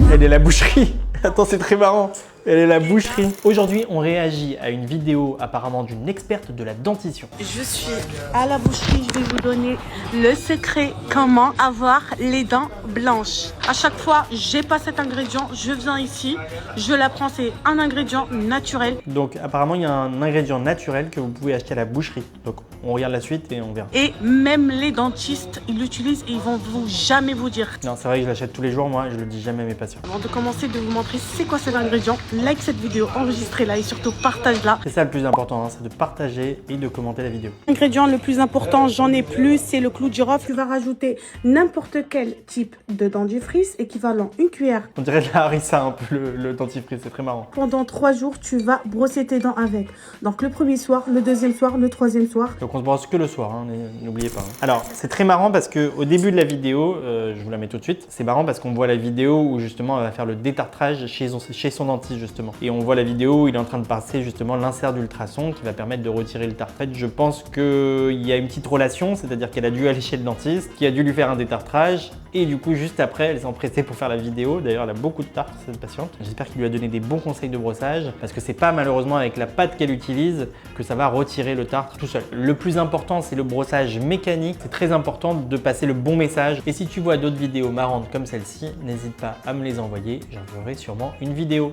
Elle est la boucherie. Attends, c'est très marrant. Elle est la boucherie. Aujourd'hui, on réagit à une vidéo apparemment d'une experte de la dentition. Je suis à la boucherie, je vais vous donner le secret comment avoir les dents blanches. À chaque fois, j'ai pas cet ingrédient, je viens ici, je l'apprends, c'est un ingrédient naturel. Donc apparemment, il y a un ingrédient naturel que vous pouvez acheter à la boucherie. Donc on regarde la suite et on verra. Et même les dentistes, ils l'utilisent et ils vont jamais vous dire. Non, c'est vrai que je l'achète tous les jours, moi, et je le dis jamais à mes patients. Avant de commencer, de vous montrer c'est quoi cet ingrédient, like cette vidéo, enregistrez-la et surtout partage-la. C'est ça le plus important, hein, c'est de partager et de commenter la vidéo. L'ingrédient le plus important, j'en ai plus, c'est le clou de girofle. Tu vas rajouter n'importe quel type de dentifrice, équivalent une cuillère. On dirait de la harissa un peu le dentifrice, c'est très marrant. Pendant 3 jours, tu vas brosser tes dents avec. Donc le premier soir, le deuxième soir, le troisième soir. Donc on se brosse que le soir, hein, n'oubliez pas. Hein. Alors c'est très marrant parce qu'au début de la vidéo, je vous la mets tout de suite, c'est marrant parce qu'on voit la vidéo où justement elle va faire le détartrage chez son dentiste justement. Et on voit la vidéo où il est en train de passer justement l'insert d'ultrason qui va permettre de retirer le tartre. En fait, je pense qu'il y a une petite relation, c'est-à-dire qu'elle a dû aller chez le dentiste, qui a dû lui faire un détartrage et du coup juste après elle s'est empressée pour faire la vidéo. D'ailleurs elle a beaucoup de tartre cette patiente. J'espère qu'il lui a donné des bons conseils de brossage parce que c'est pas malheureusement avec la pâte qu'elle utilise que ça va retirer le tartre tout seul. Le plus important c'est le brossage mécanique. C'est très important de passer le bon message. Et si tu vois d'autres vidéos marrantes comme celle-ci, n'hésite pas à me les envoyer. J'en ferai sûrement une vidéo.